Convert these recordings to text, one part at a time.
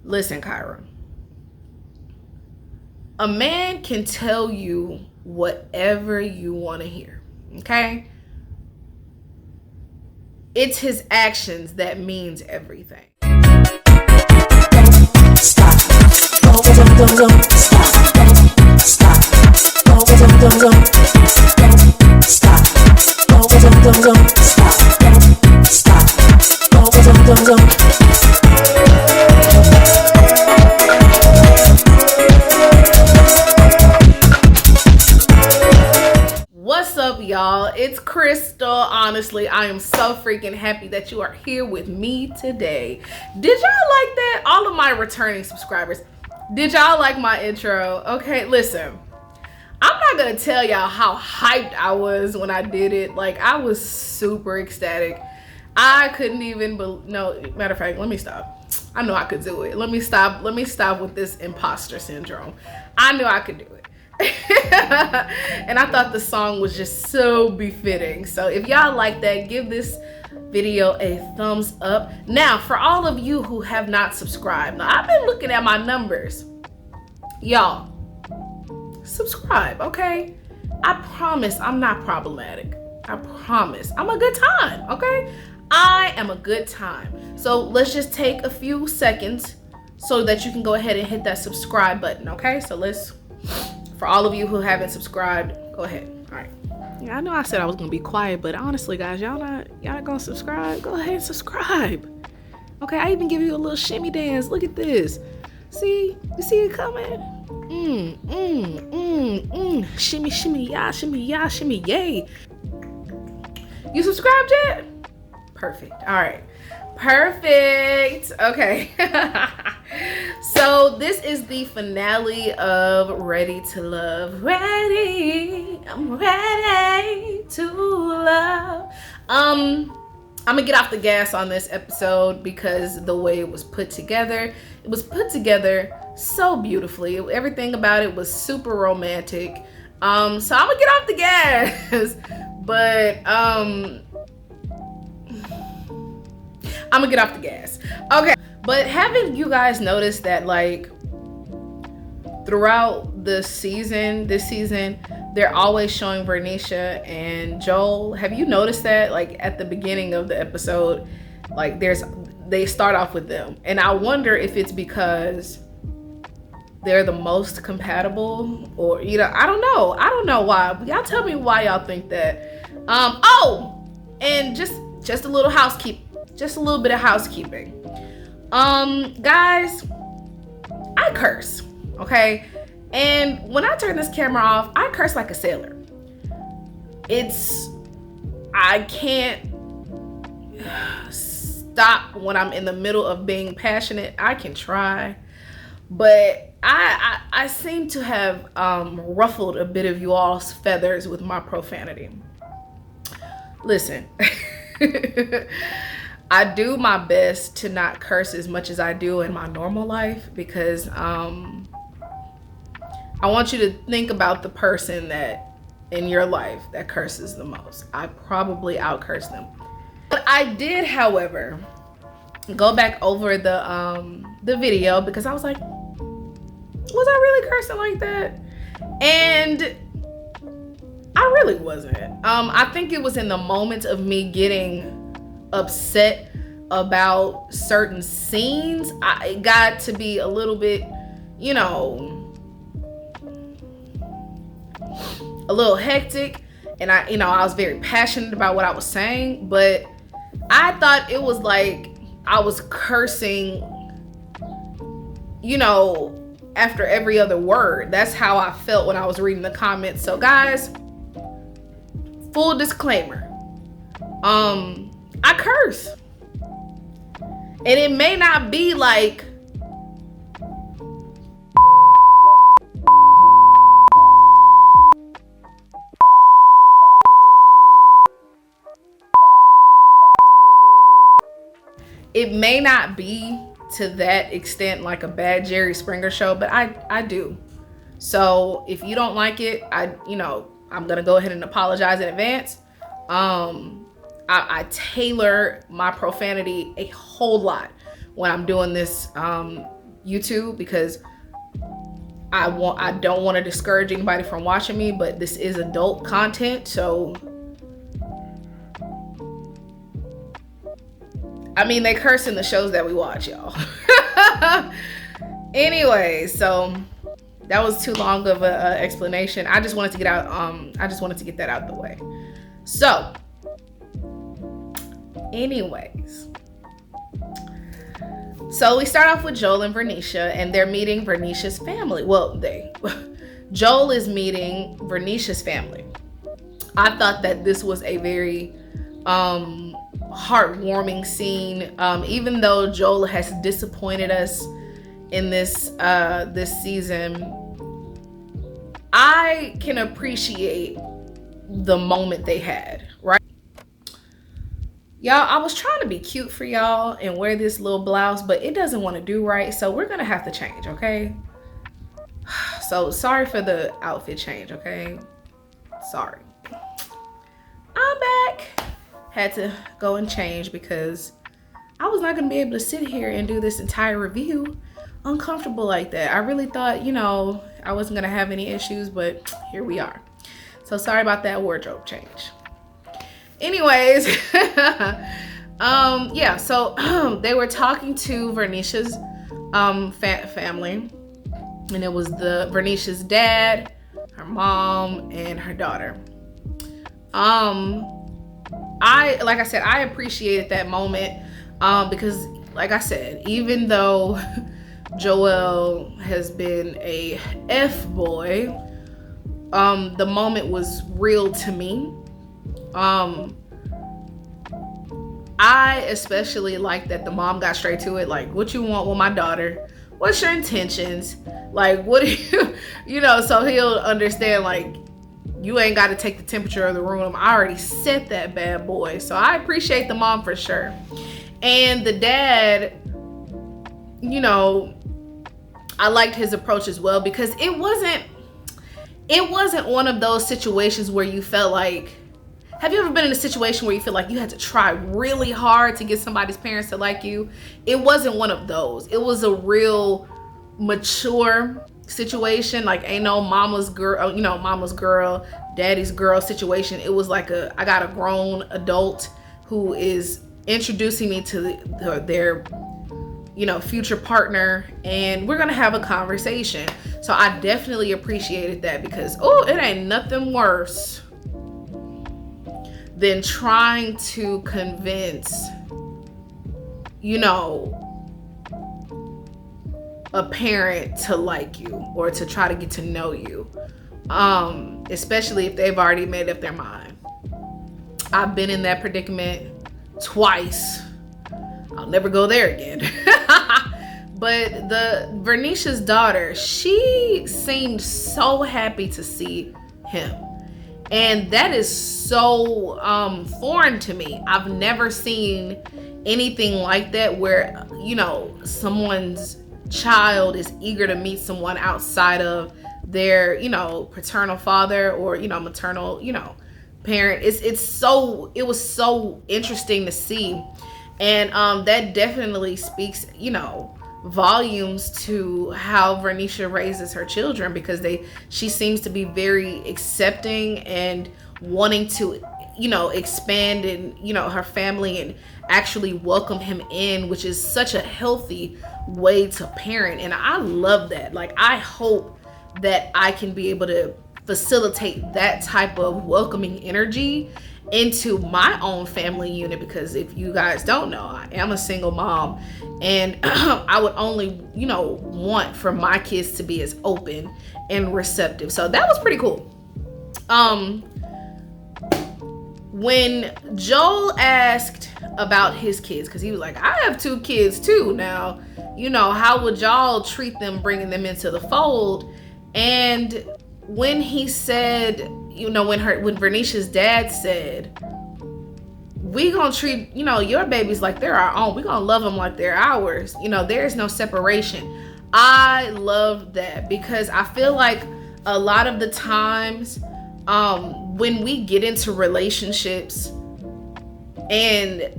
Listen, Kyra. A man can tell you whatever you want to hear, okay? It's his actions that means everything. Stop. What's up, y'all? It's Crystal. Honestly, I am so freaking happy that you are here with me today. Did y'all like that? All of my returning subscribers, did y'all like my intro? Okay, listen, I'm not gonna tell y'all how hyped I was when I did it. Like, I was super ecstatic. I couldn't even no, matter of fact, let me stop. I know I could do it. Let me stop with this imposter syndrome. I knew I could do it. And I thought the song was just so befitting. So if y'all like that, give this video a thumbs up. Now, for all of you who have not subscribed, now I've been looking at my numbers. Y'all, subscribe, okay? I promise I'm not problematic. I promise. I'm a good time, okay? I am a good time. So let's just take a few seconds so that you can go ahead and hit that subscribe button, okay? So for all of you who haven't subscribed, go ahead. All right. Yeah, I know I said I was gonna be quiet, but honestly, guys, y'all not gonna subscribe? Go ahead and subscribe. Okay, I even give you a little shimmy dance. Look at this. See? You see it coming? Shimmy, shimmy, yah, shimmy, yay. You subscribed yet? Perfect. All right. Perfect. Okay. So this is the finale of Ready to Love. I'm ready to love. I'm gonna get off the gas on this episode because the way it was put together, so beautifully. Everything about it was super romantic. So I'm gonna get off the gas, but I'm gonna get off the gas. Okay, but haven't you guys noticed that, like, throughout this season, they're always showing Bernicia and Joel? Have you noticed that? Like, at the beginning of the episode, like, they start off with them, and I wonder if it's because they're the most compatible, or I don't know why. Y'all tell me why y'all think that. Oh, and just a little housekeeping. Just a little bit of housekeeping. Guys, I curse, okay? And when I turn this camera off, I curse like a sailor. I can't stop when I'm in the middle of being passionate. I can try, but I seem to have ruffled a bit of you all's feathers with my profanity. Listen. I do my best to not curse as much as I do in my normal life because I want you to think about the person that in your life that curses the most. I probably out-curse them. But I did, however, go back over the video because I was like, was I really cursing like that? And I really wasn't. I think it was in the moment of me getting upset about certain scenes. It got to be a little bit, a little hectic, and I was very passionate about what I was saying, but I thought it was like I was cursing, after every other word. That's how I felt when I was reading the comments. So guys, full disclaimer, I curse, and it may not be like to that extent, like a bad Jerry Springer show, but I do. So if you don't like it, I'm gonna go ahead and apologize in advance. I tailor my profanity a whole lot when I'm doing this YouTube because I don't want to discourage anybody from watching me, but this is adult content, so I mean, they curse in the shows that we watch, y'all. Anyway, so that was too long of a explanation. I just wanted to get out. I just wanted to get that out of the way. So, anyways, so we start off with Joel and Bernicia, and they're meeting Bernicia's family. Well, Joel is meeting Bernicia's family. I thought that this was a very heartwarming scene, even though Joel has disappointed us in this season. I can appreciate the moment they had, right? Y'all, I was trying to be cute for y'all and wear this little blouse, but it doesn't want to do right, so we're gonna have to change, okay? So sorry for the outfit change, okay? Sorry. I'm back. Had to go and change because I was not gonna be able to sit here and do this entire review uncomfortable like that. I really thought, you know, I wasn't gonna have any issues, but here we are. So sorry about that wardrobe change. Anyways, yeah, so they were talking to Bernicia's family, and it was Bernicia's dad, her mom, and her daughter. Like I said, I appreciated that moment because, like I said, even though Joel has been a F-boy, the moment was real to me. I especially like that the mom got straight to it. Like, what you want with my daughter? What's your intentions? Like, what do you know, so he'll understand, like, you ain't got to take the temperature of the room. I already set that bad boy. So I appreciate the mom for sure. And the dad, you know, I liked his approach as well because it wasn't one of those situations where you felt like, have you ever been in a situation where you feel like you had to try really hard to get somebody's parents to like you? It wasn't one of those. It was a real mature situation. Like, ain't no mama's girl, you know, mama's girl, daddy's girl situation. It was like I got a grown adult who is introducing me to their, you know, future partner, and we're gonna have a conversation. So I definitely appreciated that because, oh, it ain't nothing worse than trying to convince, you know, a parent to like you or to try to get to know you, especially if they've already made up their mind. I've been in that predicament twice. I'll never go there again. But Bernicia's daughter, she seemed so happy to see him. And that is so foreign to me. I've never seen anything like that where, you know, someone's child is eager to meet someone outside of their, you know, paternal father or, you know, maternal, you know, parent. It was so interesting to see. And that definitely speaks, you know, volumes to how Bernicia raises her children, because she seems to be very accepting and wanting to, you know, expand and, you know, her family and actually welcome him in, which is such a healthy way to parent. And I love that. Like, I hope that I can be able to facilitate that type of welcoming energy into my own family unit, because if you guys don't know, I am a single mom, and I would only, you know, want for my kids to be as open and receptive. So that was pretty cool. When Joel asked about his kids, because he was like, I have 2 kids too now, you know, how would y'all treat them bringing them into the fold? And when he said, you know, when Bernicia's dad said, we gonna treat, you know, your babies like they're our own. We gonna love them like they're ours. You know, there's no separation. I love that, because I feel like a lot of the times when we get into relationships and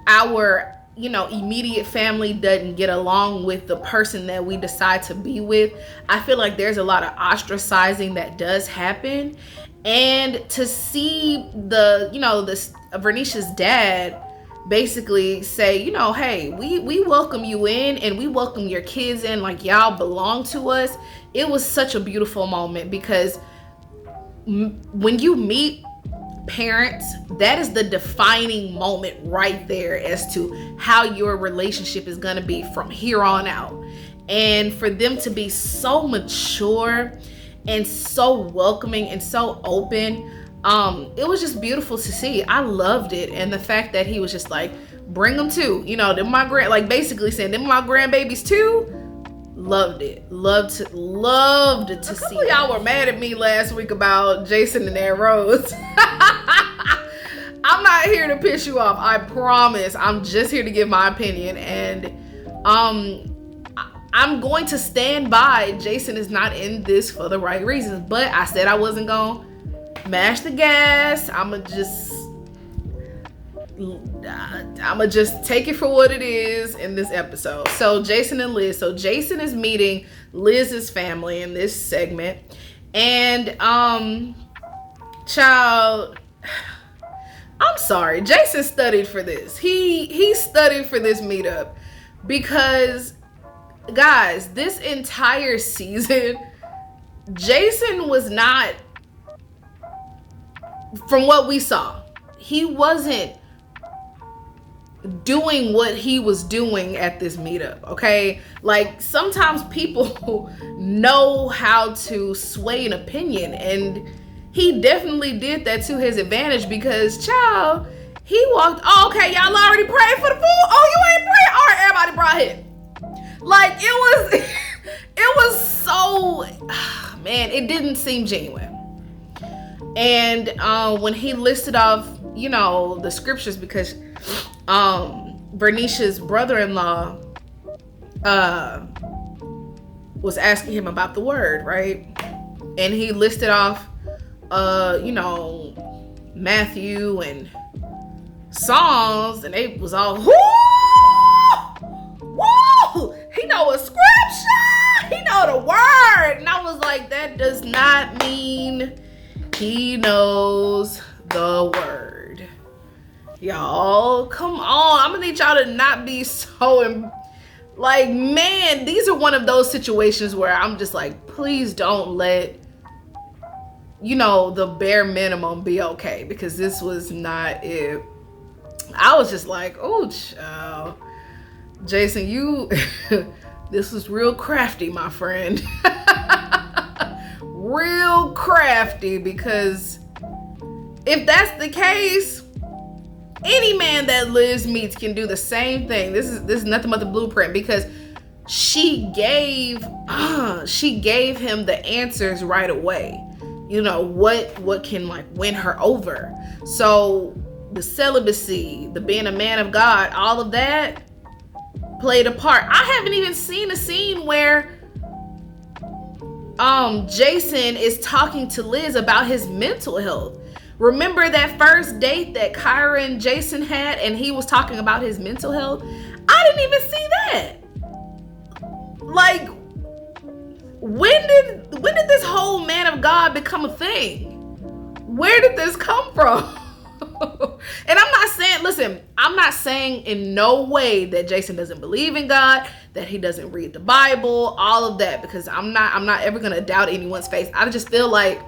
our immediate family doesn't get along with the person that we decide to be with, I feel like there's a lot of ostracizing that does happen. And to see this Bernicia's dad basically say, hey, we welcome you in and we welcome your kids in, like y'all belong to us. It was such a beautiful moment, because when you meet parents, that is the defining moment right there as to how your relationship is going to be from here on out. And for them to be so mature and so welcoming and so open, it was just beautiful to see. I loved it. And the fact that he was just like, bring them too, basically saying them my grandbabies too. Loved it. Loved to see. Y'all were mad at me last week about Jason and that Rose. I'm not here to piss you off. I promise. I'm just here to give my opinion. And I'm going to stand by Jason is not in this for the right reasons. But I said I wasn't going to mash the gas. I'ma just take it for what it is in this episode. So Jason and Liz. So Jason is meeting Liz's family in this segment. And child, I'm sorry. Jason studied for this. He studied for this meetup, because guys, this entire season, Jason was not, from what we saw, he wasn't doing what he was doing at this meetup, okay? Like, sometimes people know how to sway an opinion, and he definitely did that to his advantage, because child, he walked, oh, okay, y'all already prayed for the food? Oh, you ain't praying? All right, everybody brought it. Like, it was so, man, it didn't seem genuine. And when he listed off, the scriptures, because Bernicia's brother-in-law was asking him about the word, right? And he listed off Matthew and Psalms, and they was all, whoo! He know a scripture! He know the word! And I was like, that does not mean he knows the word. Y'all, come on. I'm gonna need y'all to not be so, like, man, these are one of those situations where I'm just like, please don't let, the bare minimum be okay, because this was not it. I was just like, oh, child. Jason, you, this was real crafty, my friend. Real crafty, because if that's the case, any man that Liz meets can do the same thing. This is nothing but the blueprint, because she gave him the answers right away. What can like win her over. So the celibacy, the being a man of God, all of that played a part. I haven't even seen a scene where Jason is talking to Liz about his mental health. Remember that first date that Kyra and Jason had, and he was talking about his mental health? I didn't even see that. Like, when did this whole man of God become a thing? Where did this come from? And I'm not saying in no way that Jason doesn't believe in God, that he doesn't read the Bible, all of that, because I'm not ever gonna doubt anyone's faith. I just feel like,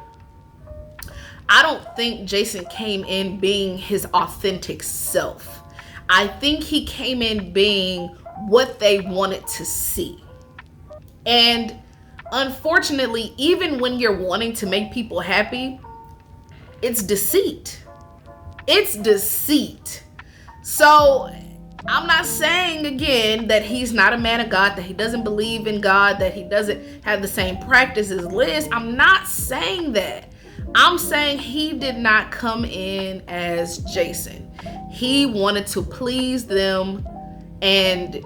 I don't think Jason came in being his authentic self. I think he came in being what they wanted to see. And unfortunately, even when you're wanting to make people happy, it's deceit. It's deceit. So I'm not saying, again, that he's not a man of God, that he doesn't believe in God, that he doesn't have the same practice as Liz. I'm not saying that. I'm saying he did not come in as Jason. He wanted to please them and,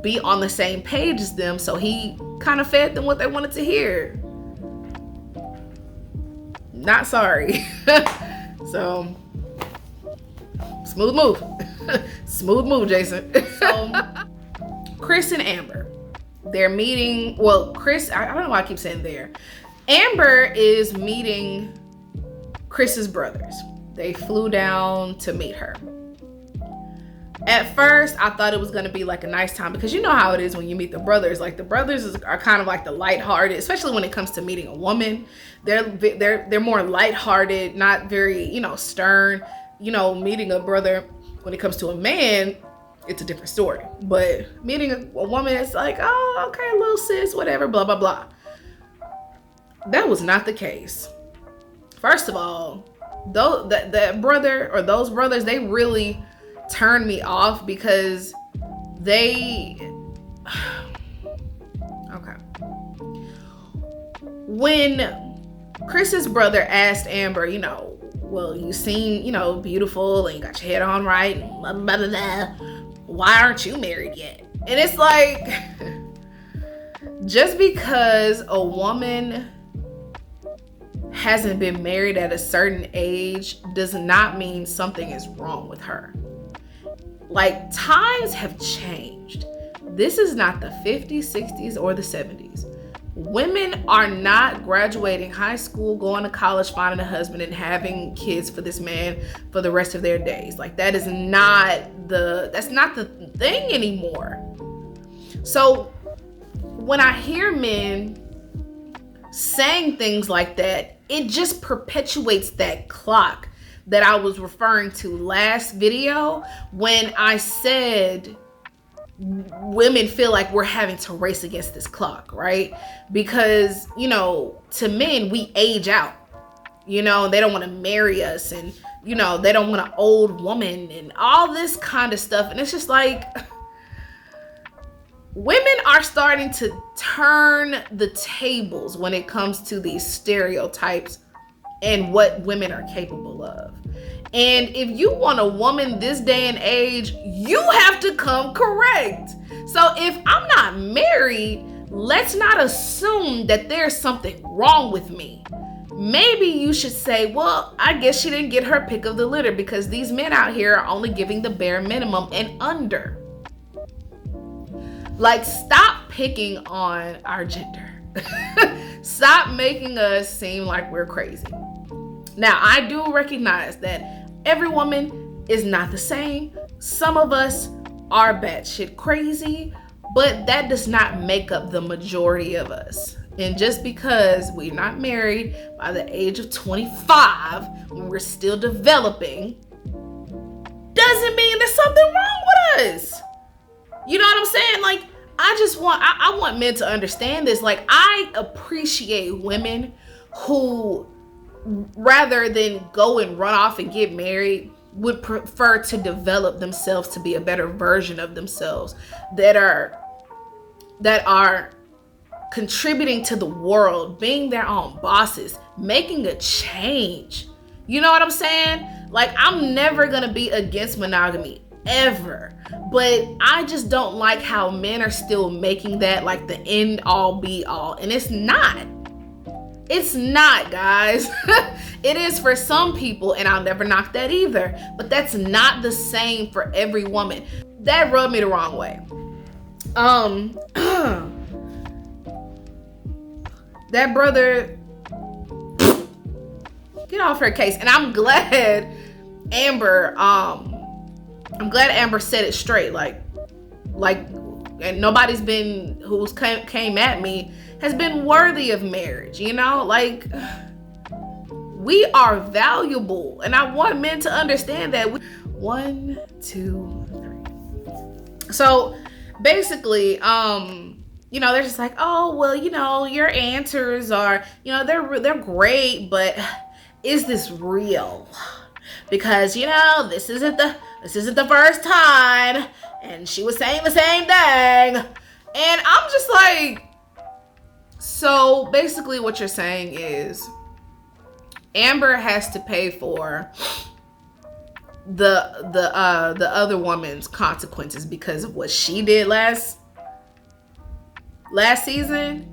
be on the same page as them. So he kind of fed them what they wanted to hear. Not sorry. So, smooth move. Smooth move, Jason. So Chris and Amber, they're meeting. Well, Chris, I don't know why I keep saying there. Amber is meeting Chris's brothers. They flew down to meet her. At first, I thought it was gonna be like a nice time, because you know how it is when you meet the brothers. Like, the brothers are kind of like the lighthearted, especially when it comes to meeting a woman. They're more lighthearted, not very, you know, stern. You know, meeting a brother, when it comes to a man, it's a different story. But meeting a woman, it's like, oh, okay, little sis, whatever, blah, blah, blah. That was not the case. First of all, that brother or those brothers, they really turned me off, because they okay. When Chris's brother asked Amber, you know, well, you seem, you know, beautiful and you got your head on right, and blah, blah, blah, blah. Why aren't you married yet? And it's like, just because a woman hasn't been married at a certain age does not mean something is wrong with her. Like, times have changed. This is not the 50s, 60s, or the 70s. Women are not graduating high school, going to college, finding a husband, and having kids for this man for the rest of their days. Like, that's not the thing anymore. So when I hear men saying things like that, it just perpetuates that clock that I was referring to last video, when I said women feel like we're having to race against this clock, right? Because, you know, to men, we age out, you know, they don't want to marry us, and, you know, they don't want an old woman and all this kind of stuff. And it's just like, women are starting to turn the tables when it comes to these stereotypes and what women are capable of. And if you want a woman this day and age, you have to come correct. So if I'm not married, let's not assume that there's something wrong with me. Maybe you should say, well, I guess she didn't get her pick of the litter, because these men out here are only giving the bare minimum and under. Like, stop picking on our gender. Stop making us seem like we're crazy. Now, I do recognize that every woman is not the same. Some of us are batshit crazy, but that does not make up the majority of us. And just because we're not married by the age of 25, when we're still developing, doesn't mean there's something wrong with us. You know what I'm saying? Like, I want men to understand this. Like, I appreciate women who, rather than go and run off and get married, would prefer to develop themselves to be a better version of themselves, that are contributing to the world, being their own bosses, making a change. You know what I'm saying? Like, I'm never gonna be against monogamy, ever. But I just don't like how men are still making that like the end all be all. And it's not. It's not, guys. It is for some people, and I'll never knock that either. But that's not the same for every woman. That rubbed me the wrong way. That brother, get off her case. And I'm glad Amber said it straight. Like, and nobody's been, who's came at me, has been worthy of marriage, you know? Like, we are valuable, and I want men to understand that. 1, 2, 3. So basically, you know, they're just like, oh, well, you know, your answers are, you know, they're great, but is this real? Because, you know, this isn't the first time, and she was saying the same thing. And I'm just like, so basically what you're saying is Amber has to pay for the other woman's consequences because of what she did last season.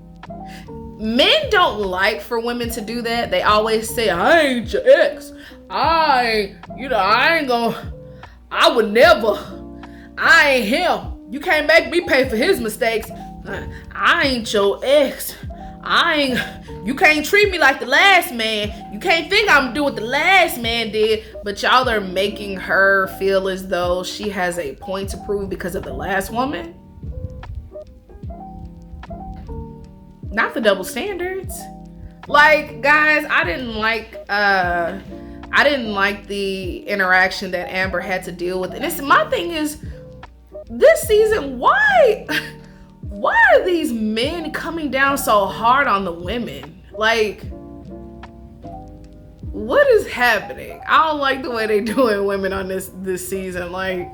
Men don't like for women to do that. They always say, I ain't your ex. I ain't I would never. I ain't him. You can't make me pay for his mistakes. I ain't your ex. You can't treat me like the last man. You can't think I'm doing what the last man did. But y'all are making her feel as though she has a point to prove because of the last woman. Not the double standards. Like, guys, I didn't like the interaction that Amber had to deal with. And my thing is, this season, why are these men coming down so hard on the women? Like, what is happening? I don't like the way they doing women on this season. Like,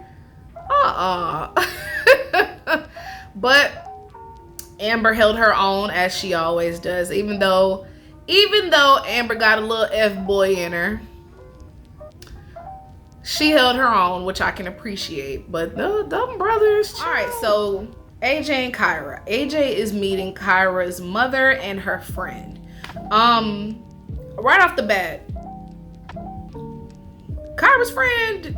But Amber held her own, as she always does, even though Amber got a little F-boy in her. She held her own, which I can appreciate, but the dumb brothers. All right, so AJ and Kyra. AJ is meeting Kyra's mother and her friend. Right off the bat, Kyra's friend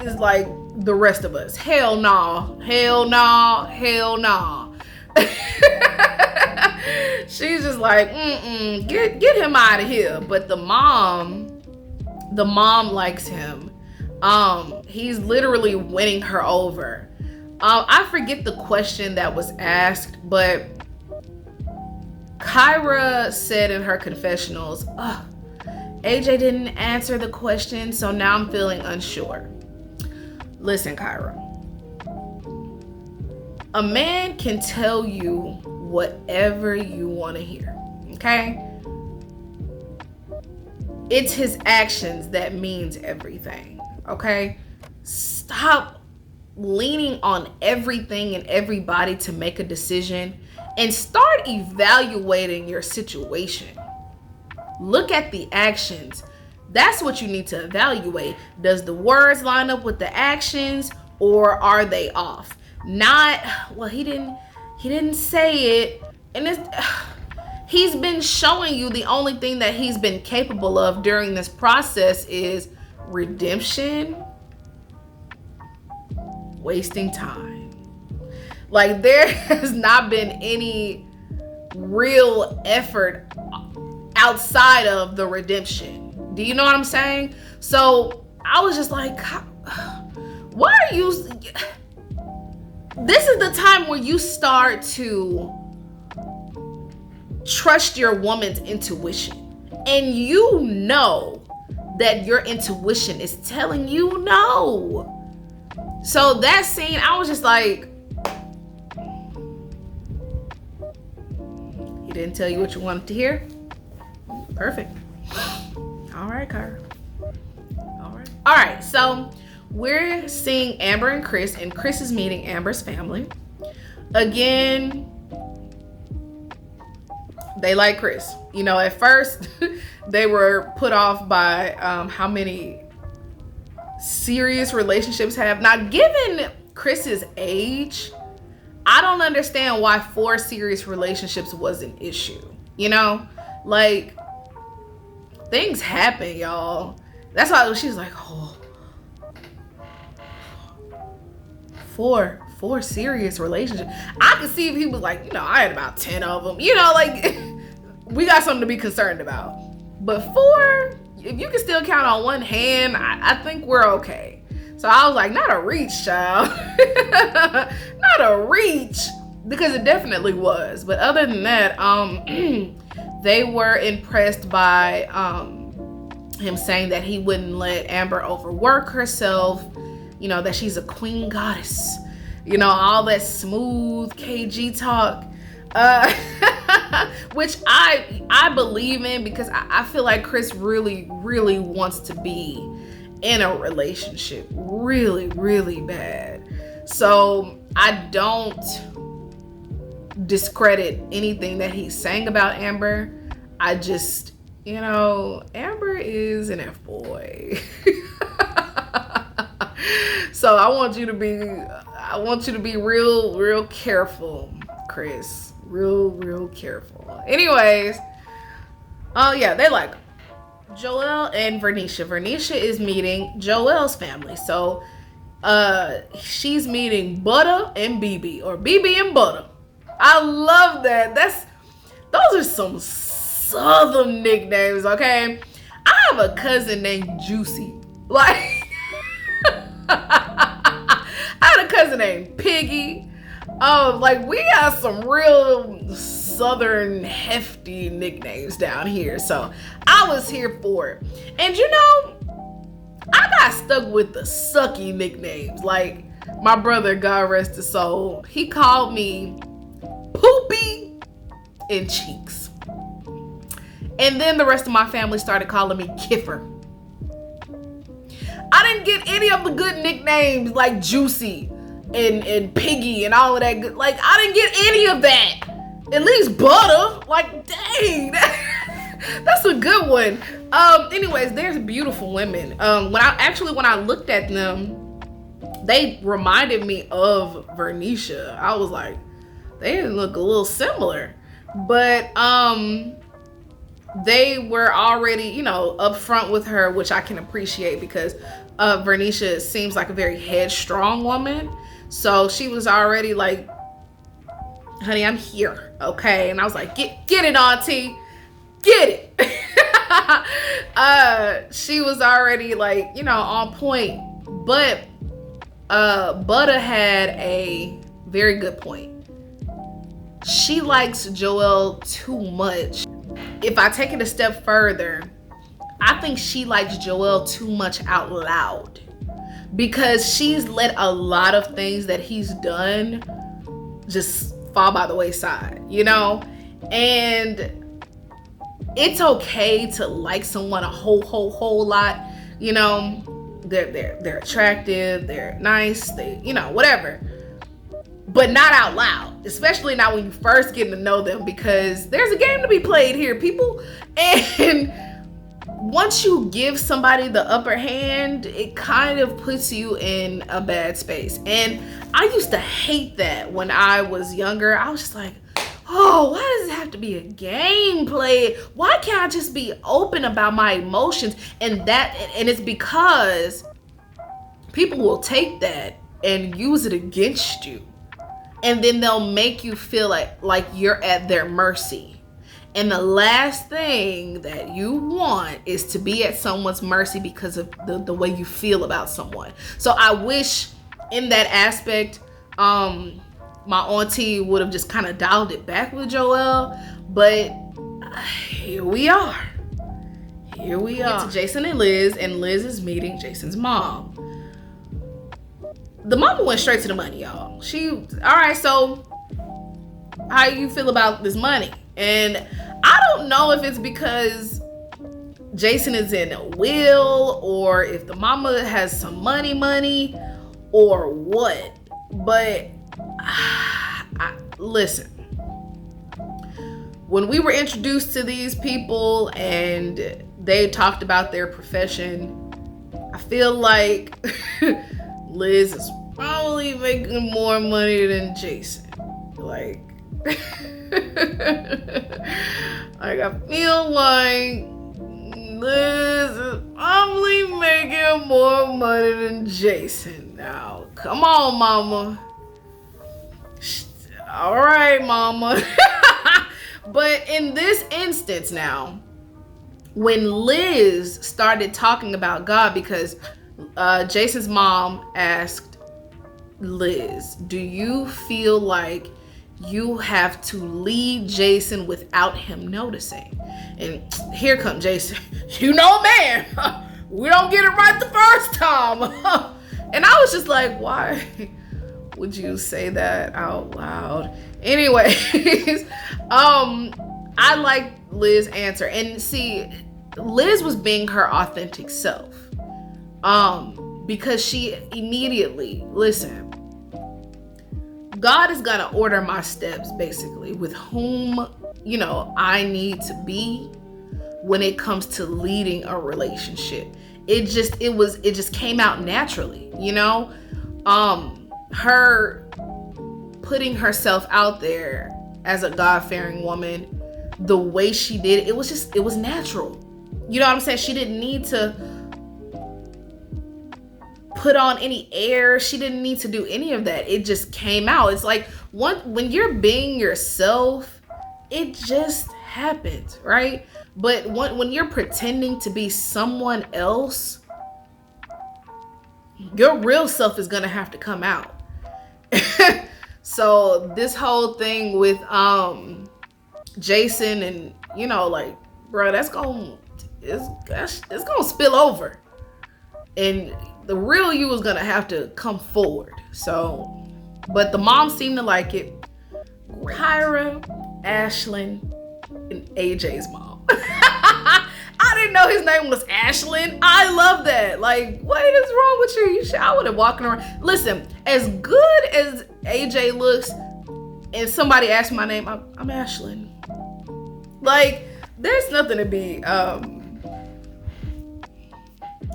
is like the rest of us. Hell no, hell no, hell no. She's just like, get him out of here. But the mom likes him. He's literally winning her over. I forget the question that was asked, but Kyra said in her confessionals, AJ didn't answer the question, so now I'm feeling unsure. Listen, Kyra. A man can tell you whatever you want to hear, okay? It's his actions that means everything, okay? Stop leaning on everything and everybody to make a decision and start evaluating your situation. Look at the actions. That's what you need to evaluate. Does the words line up with the actions, or are they off? Not, well, he didn't say it, and he's been showing you the only thing that he's been capable of during this process is redemption, wasting time. Like, there has not been any real effort outside of the redemption. Do you know what I'm saying? So I was just like, why are you... This is the time where you start to trust your woman's intuition. And you know that your intuition is telling you no. So that scene, I was just like, he didn't tell you what you wanted to hear? Perfect. All right, Kyra. All right, so we're seeing Amber and Chris is meeting Amber's family. Again, they like Chris. You know, at first, they were put off by how many serious relationships have. Now, given Chris's age, I don't understand why 4 serious relationships was an issue. You know, like, things happen, y'all. That's why she's like, oh, 4 serious relationships. I could see if he was like, you know, I had about 10 of them. You know, like, we got something to be concerned about. But 4, if you can still count on one hand, I think we're okay. So I was like, not a reach, child. Not a reach, because it definitely was. But other than that, they were impressed by him saying that he wouldn't let Amber overwork herself, you know, that she's a queen goddess, you know, all that smooth KG talk, which I believe in, because I feel like Chris really, really wants to be in a relationship really, really bad. So I don't discredit anything that he's saying about Amber. I just, you know, Amber is an F-boy. So I want you to be real careful, Chris. Real careful. Anyways, yeah, they like Joel and Bernicia. Bernicia is meeting Joel's family. So she's meeting Butter and BB, or BB and Butter. I love that. Those are some Southern nicknames, okay? I have a cousin named Juicy. Like, I had a cousin named Piggy. Like, we have some real Southern hefty nicknames down here. So I was here for it. And you know, I got stuck with the sucky nicknames. Like, my brother, God rest his soul, he called me Poopy and Cheeks. And then the rest of my family started calling me Kiffer. I didn't get any of the good nicknames like Juicy and Piggy and all of that good. Like, I didn't get any of that. At least Butter. Like, dang, that's a good one. Anyways, there's beautiful women. When I looked at them, they reminded me of Bernicia. I was like, they look a little similar, but they were already, you know, upfront with her, which I can appreciate, because Bernicia seems like a very headstrong woman. So she was already like, honey, I'm here, okay? And I was like, get it, auntie, get it. She was already like, you know, on point. But Butter had a very good point. She likes Joel too much. If I take it a step further, I think she likes Joel too much out loud, because she's let a lot of things that he's done just fall by the wayside, you know? And it's okay to like someone a whole lot, you know? They're attractive, they're nice, they, you know, whatever. But not out loud, especially not when you first get to know them, because there's a game to be played here, people. And once you give somebody the upper hand, it kind of puts you in a bad space. And I used to hate that when I was younger. I was just like, oh, why does it have to be a game played? Why can't I just be open about my emotions? And it's because people will take that and use it against you. And then they'll make you feel like you're at their mercy. And the last thing that you want is to be at someone's mercy because of the way you feel about someone. So I wish in that aspect, my auntie would have just kind of dialed it back with Joel. But here we are. Here we are. It's Jason and Liz is meeting Jason's mom. The mama went straight to the money, y'all. All right, so how you feel about this money? And I don't know if it's because Jason is in a will, or if the mama has some money, or what. But listen, when we were introduced to these people and they talked about their profession, I feel like Liz is probably making more money than Jason. Like, I feel like Liz is probably making more money than Jason. Now, come on, mama. All right, mama. But in this instance now, when Liz started talking about God, because Jason's mom asked Liz, do you feel like you have to lead Jason without him noticing? And here comes Jason. You know, man, we don't get it right the first time. And I was just like, why would you say that out loud? Anyways, I like Liz's answer. And see, Liz was being her authentic self. Because she immediately, listen, God is gonna order my steps, basically, with whom, you know, I need to be when it comes to leading a relationship. It just came out naturally, you know? Her putting herself out there as a God-fearing woman, the way she did it, it was natural. You know what I'm saying? She didn't need to put on any air. She didn't need to do any of that. It just came out. It's like when you're being yourself, it just happens, right? But when you're pretending to be someone else, your real self is gonna have to come out. So this whole thing with Jason, and you know, like, bro, it's gonna spill over, and the real you is gonna have to come forward. So, but the mom seemed to like it. Kyra, Ashlyn, and AJ's mom. I didn't know his name was Ashlyn. I love that. Like, what is wrong with you? I would have walking around. Listen, as good as AJ looks, and somebody asked my name, I'm Ashlyn. Like, there's nothing to be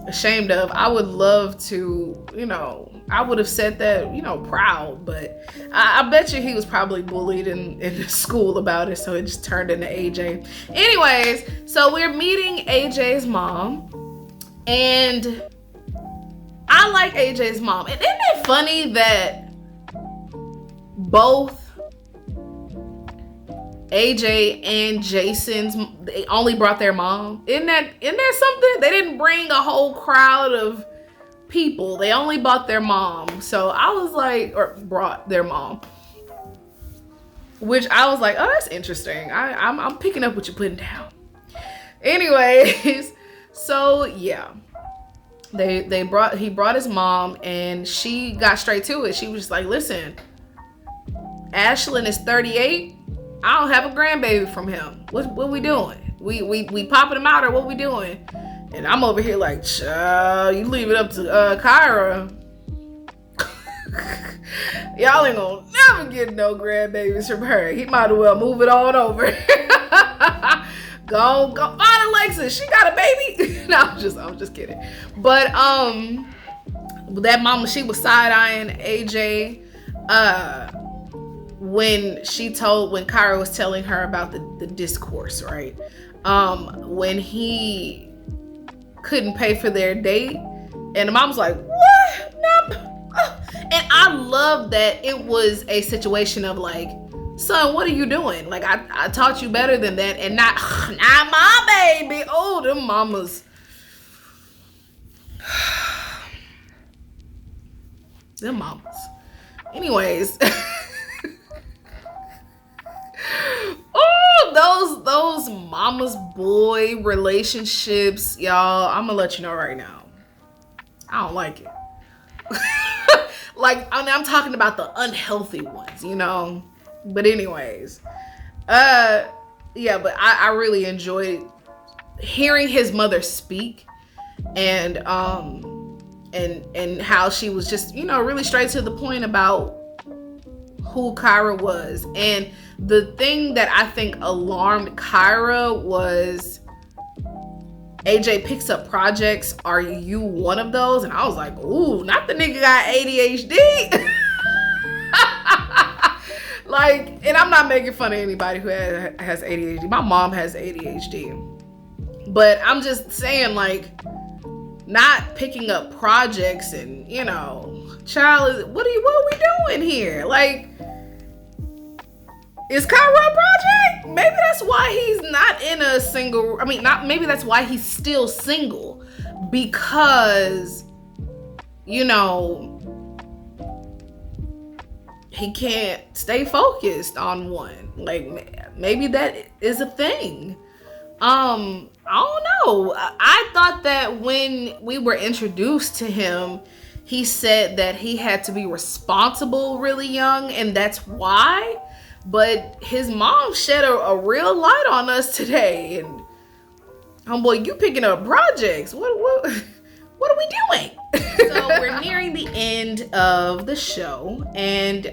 ashamed of. I would love to, you know, I would have said that, you know, proud, but I bet you he was probably bullied in school about it, so it just turned into AJ. Anyways, so we're meeting AJ's mom, and I like AJ's mom. And isn't it funny that both AJ and Jason's, they only brought their mom? Isn't that something? They didn't bring a whole crowd of people. They only brought their mom. So I was like, or brought their mom, which I was like, oh, that's interesting. I'm picking up what you're putting down. Anyways, so yeah, he brought his mom, and she got straight to it. She was just like, listen, Ashlyn is 38. I don't have a grandbaby from him. What we doing? We popping him out, or what we doing? And I'm over here like, child, you leave it up to Kyra. Y'all ain't gonna never get no grandbabies from her. He might as well move it on over. Go find Alexis. She got a baby. No, I'm just kidding. But that mama, she was side-eyeing AJ when Kyra was telling her about the discourse, right? When he couldn't pay for their date, and the mom was like, what? No. And I love that it was a situation of like, son, what are you doing? Like, I taught you better than that, and not my baby. Oh, them mamas. Them mamas. Anyways. Oh, those mama's boy relationships, y'all, I'm gonna let you know right now, I don't like it. Like, I'm talking about the unhealthy ones, you know. But anyways, yeah, but I really enjoyed hearing his mother speak, and how she was just, you know, really straight to the point about who Kyra was. And the thing that I think alarmed Kyra was AJ picks up projects. Are you one of those? And I was like, ooh, not the nigga got ADHD. Like, and I'm not making fun of anybody who has ADHD. My mom has ADHD. But I'm just saying, like, not picking up projects, and, you know, child, what are we doing here? Like, is Kyra a project? Maybe that's why he's not in a single, maybe that's why he's still single, because, you know, he can't stay focused on one. Like, maybe that is a thing. I don't know. I thought that when we were introduced to him, he said that he had to be responsible really young, and that's why. But his mom shed a real light on us today, and homeboy, you picking up projects. What are we doing? So we're nearing the end of the show, and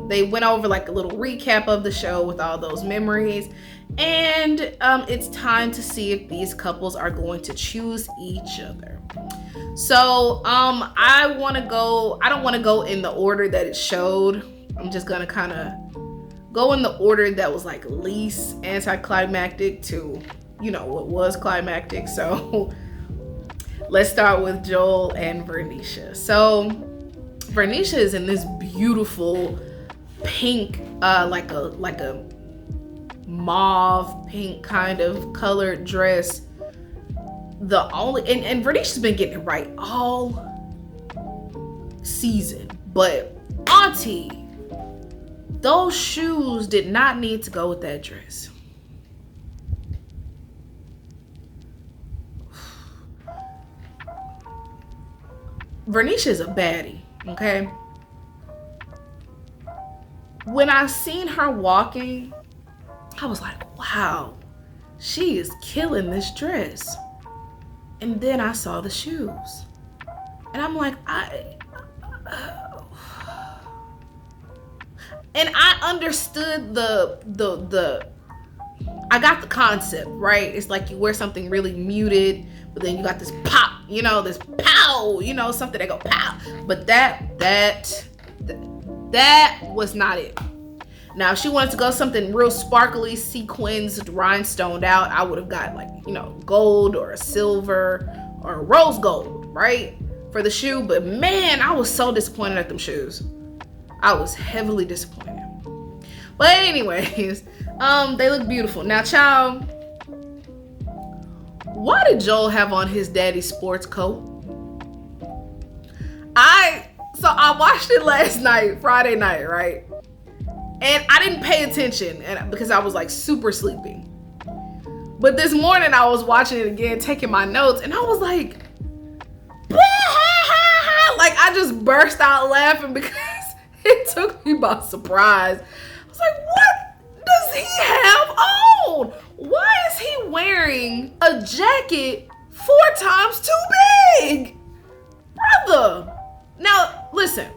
they went over like a little recap of the show with all those memories, and it's time to see if these couples are going to choose each other. So I don't want to go in the order that it showed. I'm just gonna kind of go in the order that was like least anticlimactic to, you know, what was climactic. So let's start with Joel and Bernicia. So Bernicia is in this beautiful pink, like a mauve pink kind of colored dress. And Bernicia's been getting it right all season, but auntie, those shoes did not need to go with that dress. Bernicia is a baddie, okay? When I seen her walking, I was like, wow, she is killing this dress. And then I saw the shoes. And I'm like, and I understood I got the concept, right? It's like you wear something really muted, but then you got this pop, this pow, something that go pow. But that was not it. Now, if she wanted to go something real sparkly, sequins, rhinestoned out, I would have got gold or a silver or a rose gold, right? For the shoe. But man, I was so disappointed at them shoes. I was heavily disappointed. But anyways, they look beautiful. Now, child, why did Joel have on his daddy's sports coat? So I watched it last night, Friday night, right? And I didn't pay attention because I was super sleepy. But this morning I was watching it again, taking my notes, and I was like, I just burst out laughing because it took me by surprise. I was like, what does he have on? Why is he wearing a jacket 4 times too big? Brother. Now, listen.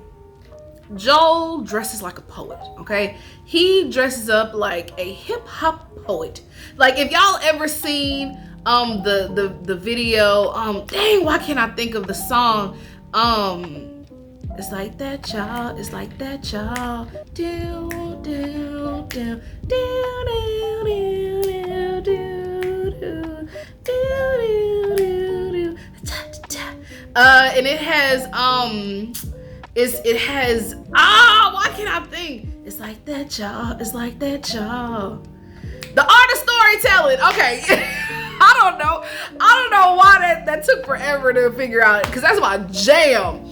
Joel dresses like a poet, okay? He dresses up like a hip-hop poet. Like, if y'all ever seen the video, dang, why can't I think of the song? It's like that, y'all. It's like that, y'all. Do, do, do, do, do, do, do, do, do, do, do. And it has why can't I think? It's like that, y'all. It's like that, y'all. The art of storytelling. Okay. I don't know why that took forever to figure out, because that's my jam.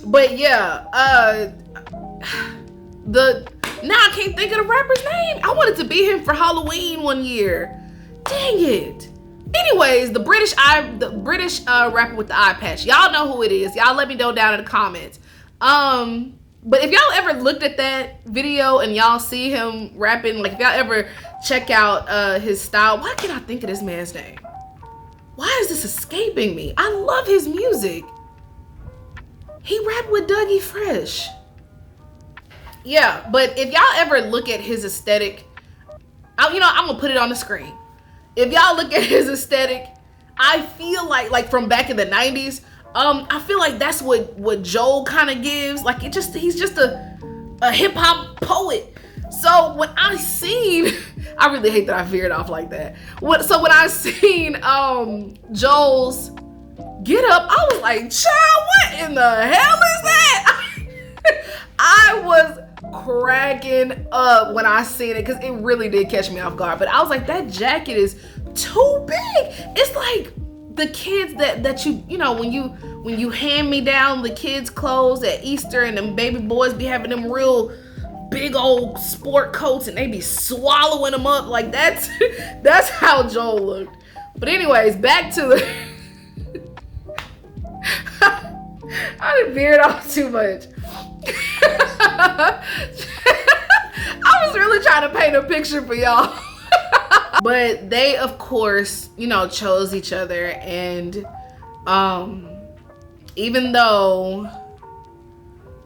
But yeah, now I can't think of the rapper's name. I wanted to be him for Halloween one year. Dang it. Anyways, the British rapper with the eye patch. Y'all know who it is. Y'all let me know down in the comments. But if y'all ever looked at that video and y'all see him rapping, if y'all ever check out his style, why can't I think of this man's name? Why is this escaping me? I love his music. He rapped with Dougie Fresh. Yeah, but if y'all ever look at his aesthetic, I'm gonna put it on the screen. If y'all look at his aesthetic, I feel like from back in the 90s, I feel like that's what Joel kind of gives. He's just a hip hop poet. So when I seen, I really hate that I veered off like that. So when I seen Joel's get up, I was like, child, what in the hell is that? I was cracking up when I seen it, because it really did catch me off guard. But I was like, that jacket is too big. It's like the kids that when you hand me down the kids' clothes at Easter, and them baby boys be having them real big old sport coats and they be swallowing them up. Like that's how Joel looked. But anyways, back to the I done veered off too much. I was really trying to paint a picture for y'all. But they, of course, chose each other. And even though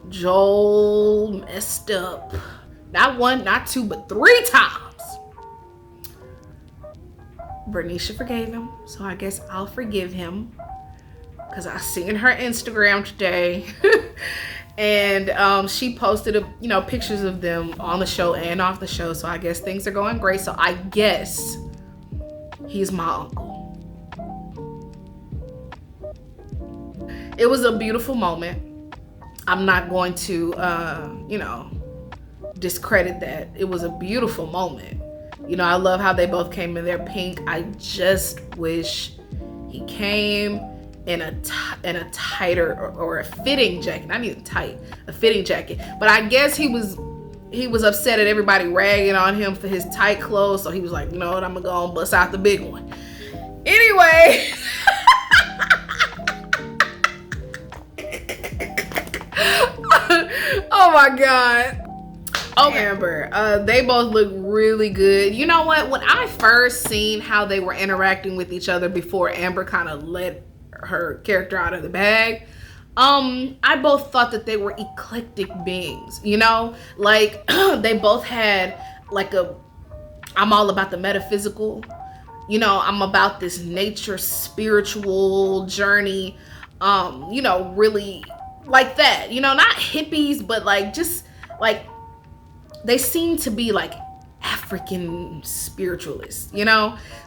Joel messed up, not 1, not 2, but 3 times, Bernicia forgave him. So I guess I'll forgive him, because I seen her Instagram today. And she posted pictures of them on the show and off the show. So I guess things are going great. So I guess he's my uncle. It was a beautiful moment. I'm not going to, discredit that. It was a beautiful moment. I love how they both came in their pink. I just wish he came in a tighter or a fitting jacket. Not even tight, a fitting jacket. But I guess he was upset at everybody ragging on him for his tight clothes. So he was like, you know what, I'm gonna go and bust out the big one. Anyway. Oh my God. Oh, Amber, they both look really good. You know what? When I first seen how they were interacting with each other before Amber kind of let her character out of the bag, I both thought that they were eclectic beings, like they both had like I'm all about the metaphysical, I'm about this nature spiritual journey, really like that, not hippies, but like just like they seem to be like African spiritualists,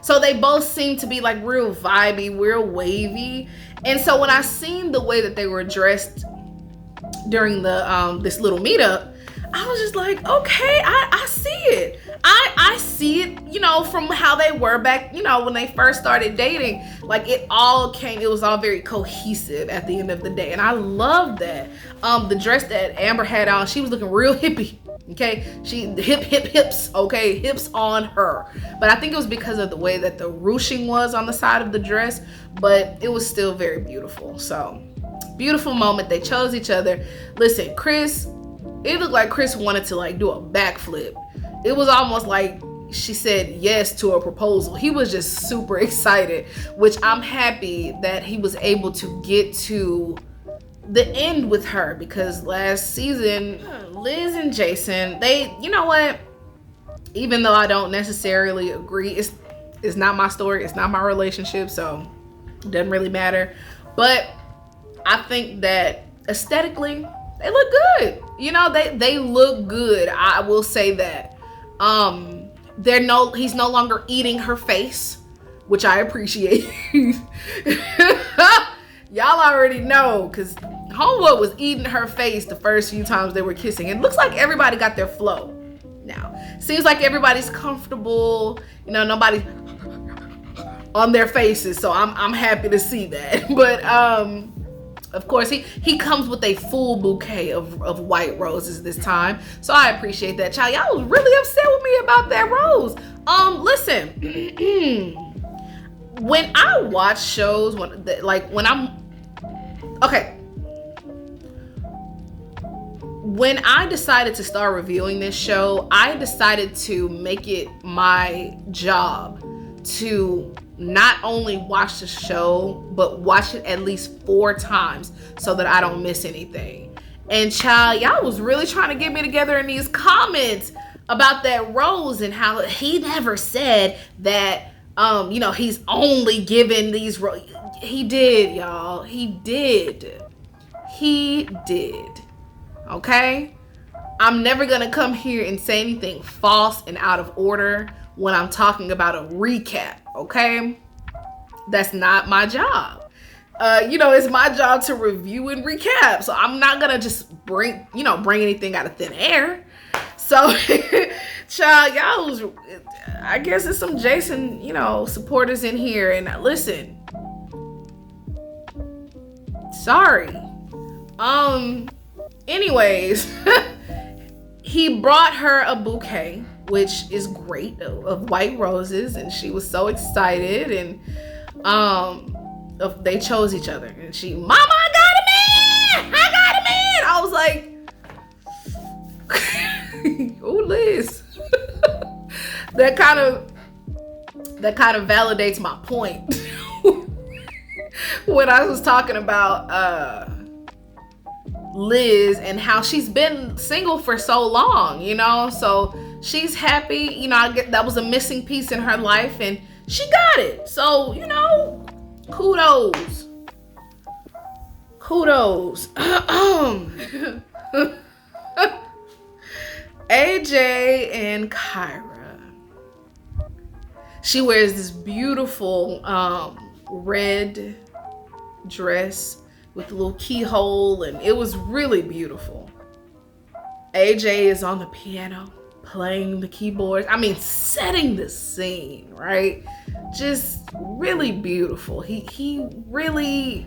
so they both seem to be like real vibey, real wavy. And so when I seen the way that they were dressed during the this little meetup, I was just like, okay, I see it. I see it, from how they were back, when they first started dating. Like it was all very cohesive at the end of the day. And I love that. The dress that Amber had on, she was looking real hippie. Okay, she hips, okay, hips on her. But I think it was because of the way that the ruching was on the side of the dress, but it was still very beautiful. So beautiful moment. They chose each other. Listen, Chris, it looked like Chris wanted to like do a backflip. It was almost like she said yes to a proposal. He was just super excited, which I'm happy that he was able to get to the end with her, because last season, Liz and Jason, they, you know what? Even though I don't necessarily agree, it's not my story, it's not my relationship, so it doesn't really matter. But I think that aesthetically, they look good. They look good. I will say that. He's no longer eating her face, which I appreciate. Y'all already know, because Homeboy was eating her face the first few times they were kissing. It looks like everybody got their flow now. Seems like everybody's comfortable. Nobody on their faces. So I'm happy to see that. But of course, he comes with a full bouquet of white roses this time. So I appreciate that. Child, y'all was really upset with me about that rose. Listen. When I watch shows, when I decided to start reviewing this show, I decided to make it my job to not only watch the show, but watch it at least 4 times so that I don't miss anything. And child, y'all was really trying to get me together in these comments about that rose and how he never said that he's only given these he did, y'all. He did. Okay? I'm never gonna come here and say anything false and out of order when I'm talking about a recap, okay? That's not my job. It's my job to review and recap. So I'm not gonna just bring anything out of thin air. So, child, I guess there's some Jason, supporters in here. And listen, sorry. Anyways, he brought her a bouquet, which is great, of white roses. And she was so excited. And they chose each other. And she, Mama, I got a man! I got a man! I was like, oh, Liz. that kind of validates my point when I was talking about Liz and how she's been single for so long, so she's happy. I get that was a missing piece in her life and she got it. So, kudos. AJ and Kyra. She wears this beautiful red dress. with the little keyhole, and it was really beautiful. AJ is on the piano playing the keyboards. I mean, setting the scene, right? Just really beautiful. He really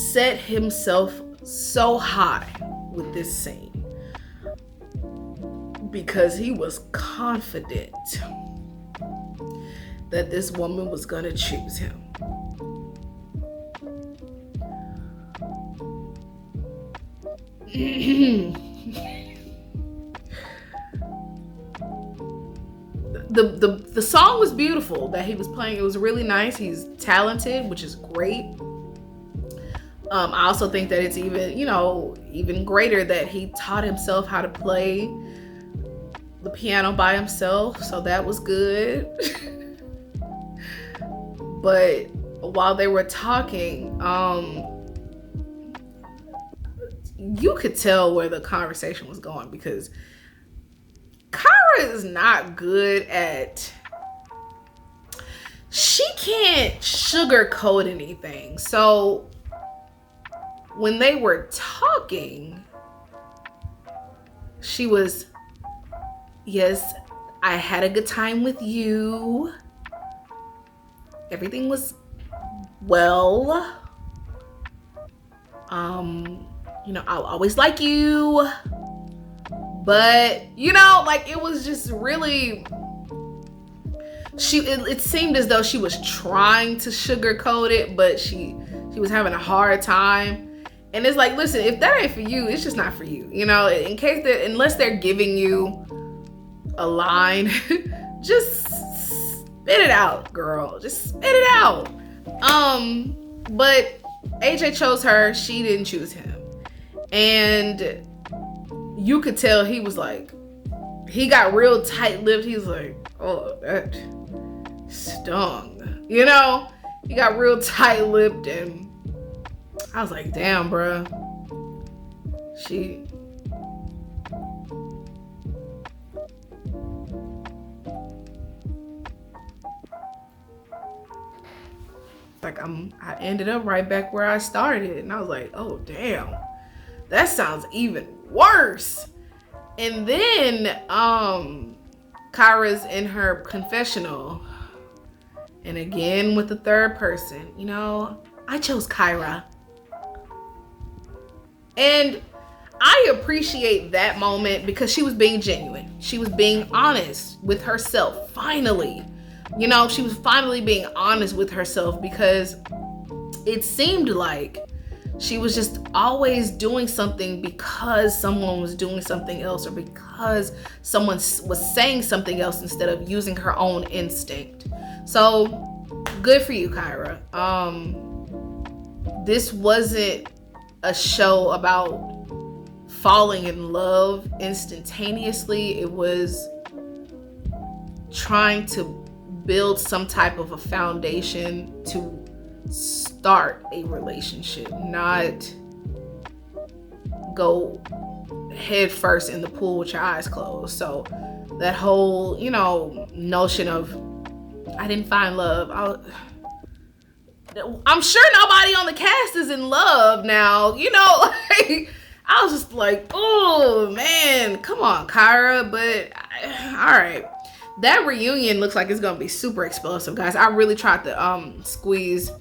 set himself so high with this scene because he was confident that this woman was gonna choose him. The song was beautiful that he was playing. It was really nice. He's talented, which is great. I also think that it's even greater that he taught himself how to play the piano by himself. So that was good. But while they were talking, you could tell where the conversation was going because Kyra is not good at, she can't sugarcoat anything. So when they were talking, she was, yes, I had a good time with you. Everything was well. I'll always like you. But, it was just really, it seemed as though she was trying to sugarcoat it, but she was having a hard time. And it's like, listen, if that ain't for you, it's just not for you. In case unless they're giving you a line, just spit it out, girl. Just spit it out. But AJ chose her. She didn't choose him. And you could tell he was like, he got real tight-lipped. He was like, oh, that stung. He got real tight-lipped, and I was like, damn, bruh. I ended up right back where I started, and I was like, oh, damn. That sounds even worse. And then Kyra's in her confessional, and again with the third person, I chose Kyra. And I appreciate that moment because she was being genuine. She was being honest with herself, finally. She was finally being honest with herself because it seemed like she was just always doing something because someone was doing something else or because someone was saying something else instead of using her own instinct. So good for you, Kyra. This wasn't a show about falling in love instantaneously. It was trying to build some type of a foundation to start a relationship, not go head first in the pool with your eyes closed. So that whole, notion of I didn't find love. I'm sure nobody on the cast is in love now, I was just like, oh man, come on, Kyra. But all right. That reunion looks like it's gonna be super explosive, guys. I really tried to squeeze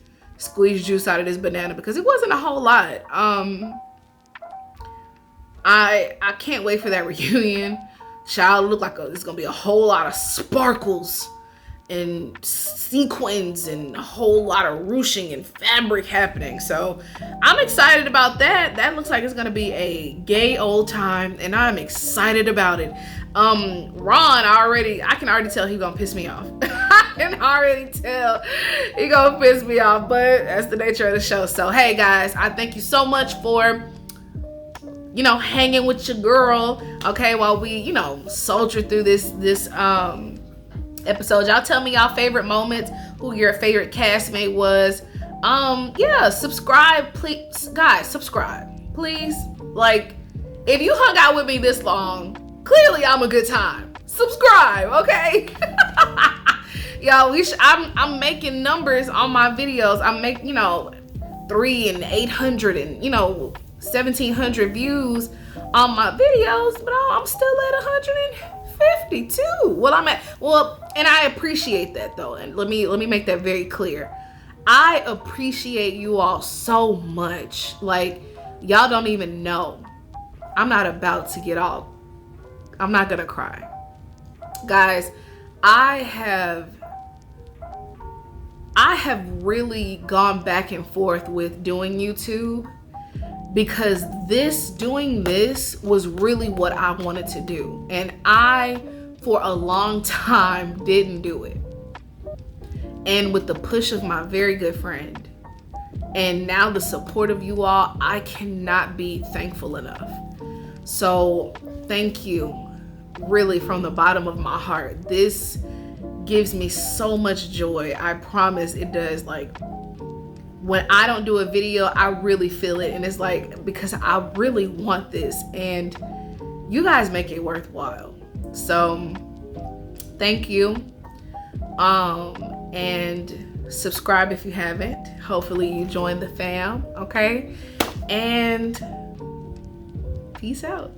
juice out of this banana because it wasn't a whole lot. I can't wait for that reunion. Child, look like it's gonna be a whole lot of sparkles and sequins and a whole lot of ruching and fabric happening. So I'm excited about that. That looks like it's gonna be a gay old time, and I'm excited about it. Ron, I can already tell he's gonna piss me off. I can already tell he gonna piss me off, but that's the nature of the show. So hey guys, I thank you so much for hanging with your girl, okay, while we soldier through this episode. Y'all tell me y'all favorite moments, who your favorite castmate was. Subscribe, please, guys. Subscribe, please. Like, if you hung out with me this long, clearly I'm a good time. Subscribe, okay? Y'all, I'm making numbers on my videos. I'm making, 300 and 800 and 1,700 views on my videos, but I'm still at 152. And I appreciate that though. And let me make that very clear. I appreciate you all so much. Like, y'all don't even know. I'm not about to get all, I'm not gonna cry. Guys, I have really gone back and forth with doing YouTube, because doing this was really what I wanted to do. And I, for a long time, didn't do it. And with the push of my very good friend, and now the support of you all, I cannot be thankful enough. So thank you, really, from the bottom of my heart. This gives me so much joy. I promise it does. Like, when I don't do a video, I really feel it. And it's like, because I really want this, and you guys make it worthwhile. So thank you. And subscribe if you haven't. Hopefully you join the fam, okay? And peace out.